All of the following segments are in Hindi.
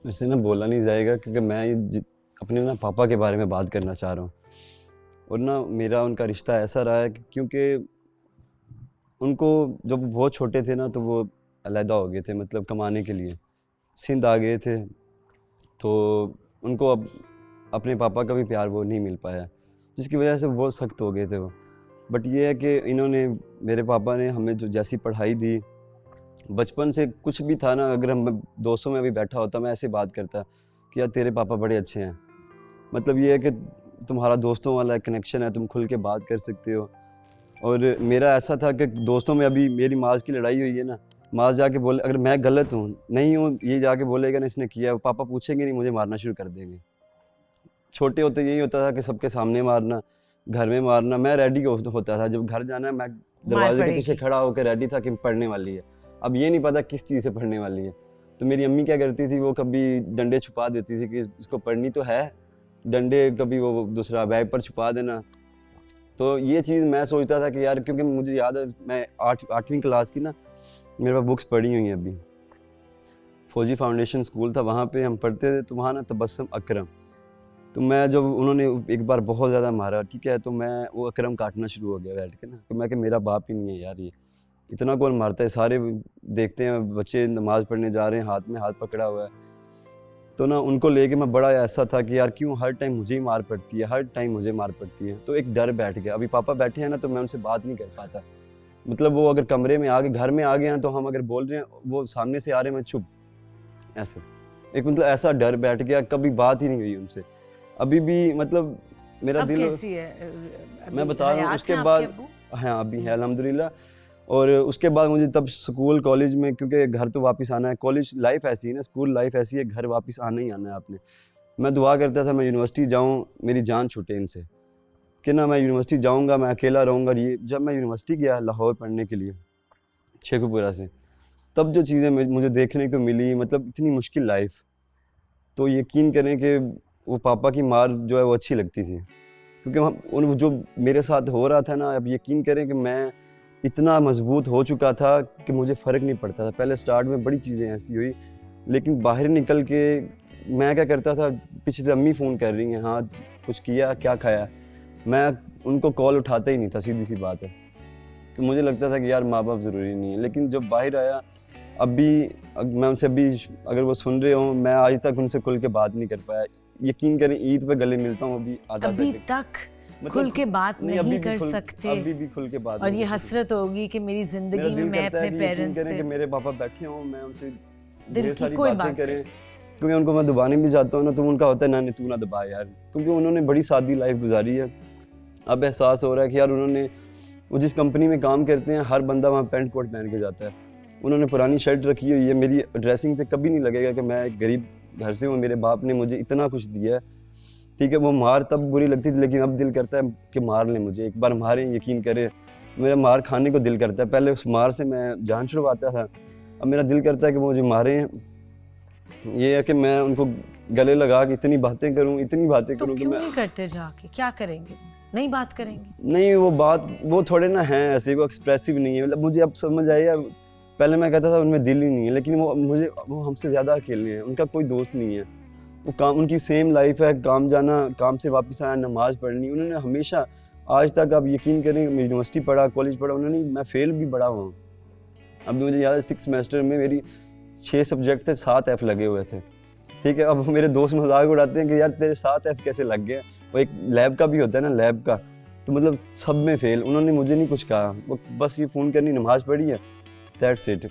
मेरे से ना बोला नहीं जाएगा क्योंकि मैं अपने ना पापा के बारे में बात करना चाह रहा हूँ। और ना मेरा उनका रिश्ता ऐसा रहा है कि क्योंकि उनको जब वो बहुत छोटे थे ना तो वो अलहदा हो गए थे, मतलब कमाने के लिए सिंध आ गए थे। तो उनको अब अपने पापा का भी प्यार वो नहीं मिल पाया, जिसकी वजह से बहुत सख्त हो गए थे वो। बट ये है कि इन्होंने, मेरे पापा ने हमें जो जैसी पढ़ाई दी, बचपन से कुछ भी था ना, अगर हम दोस्तों में भी बैठा होता मैं ऐसे बात करता कि यार तेरे पापा बड़े अच्छे हैं। मतलब ये है कि तुम्हारा दोस्तों वाला कनेक्शन है, तुम खुल के बात कर सकते हो। और मेरा ऐसा था कि दोस्तों में अभी मेरी माज की लड़ाई हुई है ना, माज जाके बोले, अगर मैं गलत हूँ नहीं हूँ, ये जाके बोलेगा ना इसने किया है, पापा पूछेंगे नहीं, मुझे मारना शुरू कर देंगे। छोटे होते यही होता था कि सबके सामने मारना, घर में मारना। मैं रेडी होता था, जब घर जाना है मैं मार दरवाजे के पीछे पड़ेगी। खड़ा होकर रेडी था कि पढ़ने वाली है। अब ये नहीं पता किस चीज़ से पढ़ने वाली है। तो मेरी अम्मी क्या करती थी, वो कभी डंडे छुपा देती थी कि इसको पढ़नी तो है, डंडे कभी वो दूसरा बैग पर छुपा देना। तो ये चीज़ मैं सोचता था कि यार, क्योंकि मुझे याद है मैं 8वीं क्लास की ना, मेरे पास बुक्स पढ़ी हुई हैं अभी। फौजी फाउंडेशन स्कूल था, वहाँ पे हम पढ़ते थे। तो वहाँ ना तबस्सुम अकरम, तो मैं जब उन्होंने एक बार बहुत ज़्यादा मारा, ठीक है, तो मैं वो अकरम काटना शुरू हो गया बैठ के ना। तो मैं कि मेरा बाप ही नहीं है यार, ये इतना कौन मारता है। सारे देखते हैं बच्चे नमाज़ पढ़ने जा रहे हैं, हाथ में हाथ पकड़ा हुआ है। तो ना उनको लेके मैं बड़ा ऐसा था कि यार क्यों हर टाइम मुझे ही मार पड़ती है, हर टाइम मुझे मार पड़ती है। तो एक डर बैठ गया। अभी पापा बैठे हैं ना, तो मैं उनसे बात नहीं कर पाता। मतलब वो अगर कमरे में आ गए, घर में आ गए हैं, तो हम अगर बोल रहे हैं, वो सामने से आ रहे हैं, मैं चुप, ऐसे। एक मतलब ऐसा डर बैठ गया, कभी बात ही नहीं हुई उनसे। अभी भी मतलब मेरा अब दिल, कैसी है? मैं अभी बता रहा हूँ हयात उसके हैं आपके बाद। अब्बू? हाँ, अभी है अल्हम्दुलिल्लाह। और उसके बाद मुझे तब स्कूल कॉलेज में, क्योंकि घर तो वापस आना है, कॉलेज लाइफ ऐसी है ना, स्कूल लाइफ ऐसी है, घर वापस आना ही आना है आपने। मैं दुआ करता था मैं यूनिवर्सिटी जाऊँ, मेरी जान छूटे इनसे, कि ना मैं यूनिवर्सिटी जाऊँगा, मैं अकेला रहूँगा। ये जब मैं यूनिवर्सिटी गया लाहौर पढ़ने के लिए, शेखुपुरा से, तब जो चीज़ें मुझे देखने को मिली, मतलब इतनी मुश्किल लाइफ, तो यकीन करें कि वो पापा की मार जो है वो अच्छी लगती थी। क्योंकि हम उन जो मेरे साथ हो रहा था ना, अब यकीन करें कि मैं इतना मजबूत हो चुका था कि मुझे फ़र्क नहीं पड़ता था। पहले स्टार्ट में बड़ी चीज़ें ऐसी हुई, लेकिन बाहर निकल के मैं क्या करता था, पीछे से अम्मी फ़ोन कर रही हैं, हाँ कुछ किया, क्या खाया? मैं उनको कॉल उठाता ही नहीं था, सीधी-सी बात है। कि मुझे लगता था कि यार माँ-बाप ज़रूरी नहीं है। लेकिन जब बाहर आया, अभी मैं उनसे अभी अगर वो सुन रहे हों, मैं आज तक उनसे खुल के बात नहीं कर पाया। यकीन करें ईद पे गले मिलता हूँ अभी आधा अभी सेकंड, तक खुल मतलब के बात नहीं, नहीं कर सकते? अभी भी खुल के बात और नहीं ये कर सकते। हसरत होगी कि मेरी मेरा ज़िंदगी में दिल मैं करता है अपने कि यकीन पेरेंट्स करें कि से मेरे पापा बैठे हों, मैं उनसे दिल ढेर की सारी कोई बातें बात कर करें। सकूं। क्योंकि उनको मैं दबाने भी जाता हूँ ना, तो उनका होता है, ना तू ना दबा यार, क्योंकि उन्होंने बड़ी सादी लाइफ गुजारी है। अब एहसास हो रहा है कि यार उन्होंने, वो जिस कंपनी में काम करते हैं, हर बंदा वहाँ पैंट कोट पहन के जाता है। उन्होंने पुरानी शर्ट रखी हुई है। मेरी ड्रेसिंग से कभी नहीं लगेगा कि मैं एक गरीब घर से हूँ। मेरे बाप ने मुझे इतना कुछ दिया है, ठीक है। वो मार तब बुरी लगती थी, लेकिन अब दिल करता है कि मार लें मुझे, एक बार मारें, यकीन करें। मेरा मार खाने को दिल करता है। पहले उस मार से मैं जान छुड़वाता था, अब मेरा दिल करता है कि वो मुझे मारें। ये है कि मैं उनको गले लगा के इतनी बातें तो करूँ कि क्यों मैं, नहीं करते जाके? क्या करेंगे? नहीं बात करेंगे? नहीं वो बात, वो थोड़े ना हैं ऐसे, वो एक्सप्रेसिव नहीं है। मतलब मुझे अब समझ आई है। पहले मैं कहता था उनमें दिल ही नहीं है, लेकिन वो हमसे ज़्यादा अकेले हैं। उनका कोई दोस्त नहीं है। वो काम, उनकी सेम लाइफ है, काम जाना, काम से वापस आना, नमाज़ पढ़नी। उन्होंने हमेशा आज तक, आप यकीन करें, यूनिवर्सिटी पढ़ा, कॉलेज पढ़ा उन्होंने, मैं फ़ेल भी बड़ा हुआ हूँ। अभी मुझे याद है 6th सेमेस्टर में मेरी 6 सब्जेक्ट थे, 7 एफ लगे हुए थे। ठीक है, अब मेरे दोस्त मज़ाक उड़ाते हैं कि यार तेरे 7 एफ कैसे लग गए? वो एक लैब का भी होता है ना, लैब का। तो मतलब सब में फ़ेल। उन्होंने मुझे नहीं कुछ कहा, वो बस ये फ़ोन करनी, नमाज़ पढ़ी है, दैट्स इट।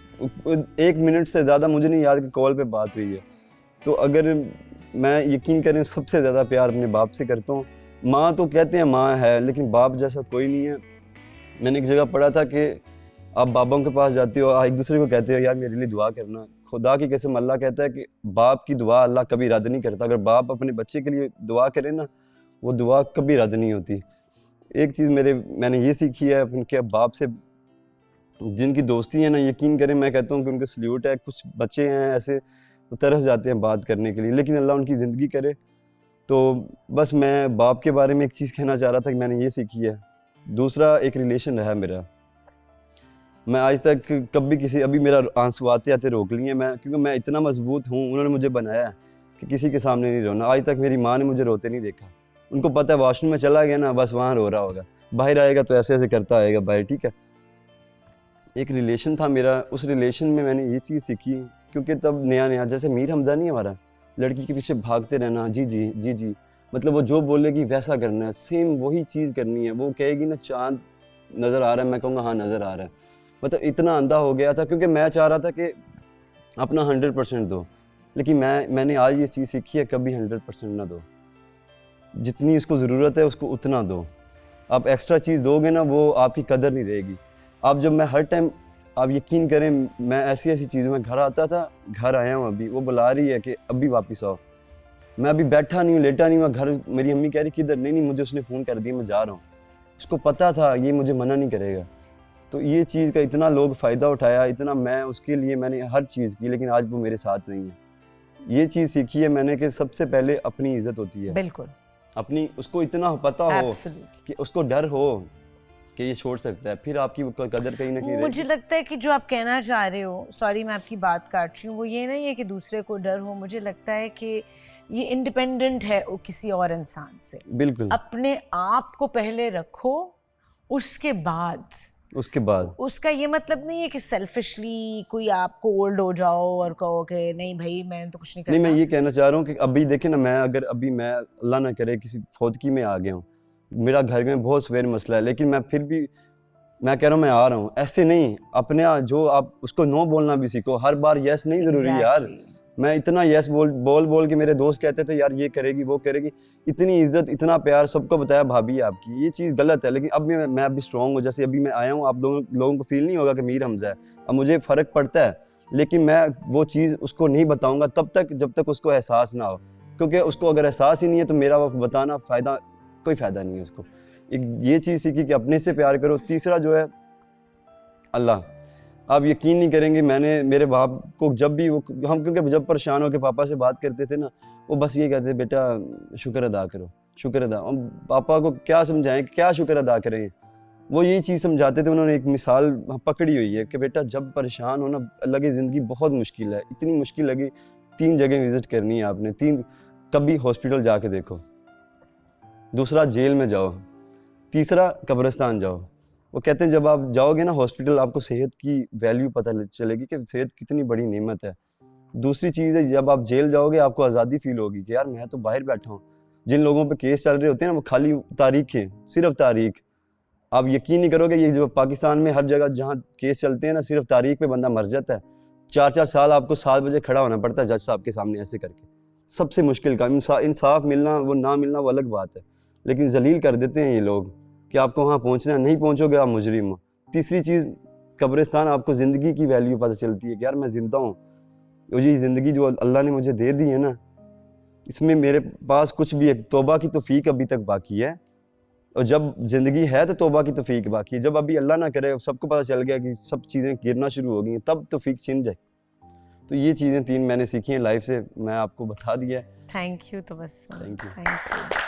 1 मिनट से ज़्यादा मुझे नहीं याद कि कॉल पे बात हुई है। तो अगर मैं, यकीन करें, सबसे ज़्यादा प्यार अपने बाप से करता हूँ। माँ तो कहते हैं माँ है, लेकिन बाप जैसा कोई नहीं है। मैंने एक जगह पढ़ा था कि आप बापों के पास जाते हो, एक दूसरे को कहते हो यार मेरे लिए दुआ करना। खुदा की कसम, अल्लाह कहता है कि बाप की दुआ अल्लाह कभी रद्द नहीं करता। अगर बाप अपने बच्चे के लिए दुआ करे ना, वो दुआ कभी रद्द नहीं होती। एक चीज़ मैंने ये सीखी है उनके बाप से, जिनकी दोस्ती है ना, यकीन करें, मैं कहता हूँ कि उनको सल्यूट है। कुछ बच्चे हैं ऐसे, वो तरस जाते हैं बात करने के लिए, लेकिन अल्लाह उनकी ज़िंदगी करे। तो बस मैं बाप के बारे में एक चीज़ कहना चाह रहा था कि मैंने ये सीखी है। दूसरा एक रिलेशन रहा मेरा, मैं आज तक कभी किसी, अभी मेरा आंसू आते आते रोक लिए मैं, क्योंकि मैं इतना मजबूत हूँ, उन्होंने मुझे बनाया है कि किसी के सामने नहीं रोना। आज तक मेरी माँ ने मुझे रोते नहीं देखा। उनको पता है वॉशरूम में चला गया ना, बस वहाँ रो रहा होगा, बाहर आएगा तो ऐसे ऐसे करता आएगा बाहर, ठीक है। एक रिलेशन था मेरा, उस रिलेशन में मैंने ये चीज़ सीखी, क्योंकि तब नया नया, जैसे मीर हमजा नहीं हमारा, लड़की के पीछे भागते रहना, जी जी जी जी, मतलब वो जो बोलेगी वैसा करना है, सेम वही चीज़ करनी है। वो कहेगी ना चांद नज़र आ रहा है, मैं कहूँगा हाँ नज़र आ रहा है। मतलब इतना अंधा हो गया था, क्योंकि मैं चाह रहा था कि अपना 100% दो, लेकिन मैंने आज ये चीज़ सीखी है, कभी 100% ना दो। जितनी उसको ज़रूरत है उसको उतना दो। आप एक्स्ट्रा चीज़ दोगे ना, वो आपकी कदर नहीं रहेगी। आप जब मैं हर टाइम, आप यकीन करें, मैं ऐसी ऐसी चीज़ों में घर आता था, घर आया हूँ अभी, वो बुला रही है कि अभी वापस आओ, मैं अभी बैठा नहीं हूँ, लेटा नहीं हूँ घर, मेरी अम्मी कह रही किधर, नहीं मुझे उसने फ़ोन कर दिया, मैं जा रहा हूँ। उसको पता था ये मुझे मना नहीं करेगा। तो ये चीज़ का इतना लोग फ़ायदा उठाया, इतना मैं उसके लिए मैंने हर चीज़ की, लेकिन आज वो मेरे साथ नहीं है। ये चीज़ सीखी है मैंने कि सबसे पहले अपनी इज़्ज़त होती है। बिल्कुल, अपनी, उसको इतना पता हो एब्सोल्युटली। कि उसको डर हो कि ये छोड़ सकता है, फिर आपकी वो कदर कहीं ना कहीं मुझे लगता है कि जो आप कहना चाह रहे हो, सॉरी मैं आपकी बात काट रही हूँ, वो ये नहीं है कि दूसरे को डर हो। मुझे लगता है कि ये इंडिपेंडेंट है किसी और इंसान से। बिल्कुल, अपने आप को पहले रखो, उसके बाद उसका ये मतलब नहीं है कि सेल्फिशली कोई आपको ओल्ड हो जाओ और कहो कि नहीं भाई मैं तो कुछ नहीं करना। नहीं, मैं ये कहना चाह रहा हूँ कि अभी देखे ना, मैं अगर अभी मैं अल्लाह ना करे किसी फौतगी में आ गया हूँ, मेरा घर में बहुत सवेर मसला है, लेकिन मैं फिर भी मैं कह रहा हूँ मैं आ रहा हूँ, ऐसे नहीं। अपने जो आप उसको नो बोलना भी सीखो, हर बार यस नहीं ज़रूरी यार। मैं इतना यस बोल के मेरे दोस्त कहते थे यार ये करेगी वो करेगी, इतनी इज्जत इतना प्यार सबको बताया भाभी आपकी, ये चीज़ गलत है। लेकिन अब मैं अभी स्ट्रॉन्ग हूँ, जैसे अभी मैं आया हूँ, आप लोगों को फील नहीं होगा कि मीर हमजा है, अब मुझे फ़र्क पड़ता है, लेकिन मैं वो चीज़ उसको नहीं बताऊँगा तब तक जब तक उसको एहसास ना हो, क्योंकि उसको अगर एहसास ही नहीं है तो मेरा वो बताना कोई फ़ायदा नहीं है उसको। एक ये चीज़ सीखी कि अपने से प्यार करो। तीसरा जो है अल्लाह, आप यकीन नहीं करेंगे, मैंने मेरे बाप को जब भी हम क्योंकि जब परेशान होकर पापा से बात करते थे ना, वो बस ये कहते बेटा शुक्र अदा करो, शुक्र अदा। हम पापा को क्या समझाएं, क्या शुक्र अदा करें, वो यही चीज़ समझाते थे। उन्होंने एक मिसाल पकड़ी हुई है कि बेटा जब परेशान हो ना, लगे ज़िंदगी बहुत मुश्किल है, इतनी मुश्किल लगी, 3 जगह विज़िट करनी है आपने, 3 कभी हॉस्पिटल जाके देखो, दूसरा जेल में जाओ, तीसरा कब्रिस्तान जाओ। वो कहते हैं जब आप जाओगे ना हॉस्पिटल, आपको सेहत की वैल्यू पता चलेगी कि सेहत कितनी बड़ी नेमत है। दूसरी चीज़ है, जब आप जेल जाओगे आपको आज़ादी फील होगी कि यार मैं तो बाहर बैठा हूँ। जिन लोगों पे केस चल रहे होते हैं ना, वो खाली तारीखें, सिर्फ तारीख। आप यकीन नहीं करोगे, ये जो पाकिस्तान में हर जगह जहाँ केस चलते हैं ना, सिर्फ तारीख पे बंदा मर जाता है। 4-4 साल आपको 7 बजे खड़ा होना पड़ता है जज साहब के सामने ऐसे करके। सबसे मुश्किल काम, इंसाफ मिलना, वो ना मिलना वो अलग बात है, लेकिन जलील कर देते हैं ये लोग कि आपको वहाँ पहुँचना है, नहीं पहुँचोगे आप मुजरिम हो। तीसरी चीज़ कब्रिस्तान, आपको ज़िंदगी की वैल्यू पता चलती है कि यार मैं ज़िंदा हूँ, ये ज़िंदगी जो अल्लाह ने मुझे दे दी है ना, इसमें मेरे पास कुछ भी है, तौबा की तौफीक अभी तक बाकी है। और जब ज़िंदगी है तो तौबा की तौफीक बाकी है। जब अभी अल्लाह ना करे सबको पता चल गया कि सब चीज़ें गिरना शुरू हो गई हैं, तब तौफीक छिन जाए। तो ये चीज़ें 3 मैंने सीखी हैं लाइफ से, मैं आपको बता दिया है। थैंक यू तो बस थैंक यू। Thank you.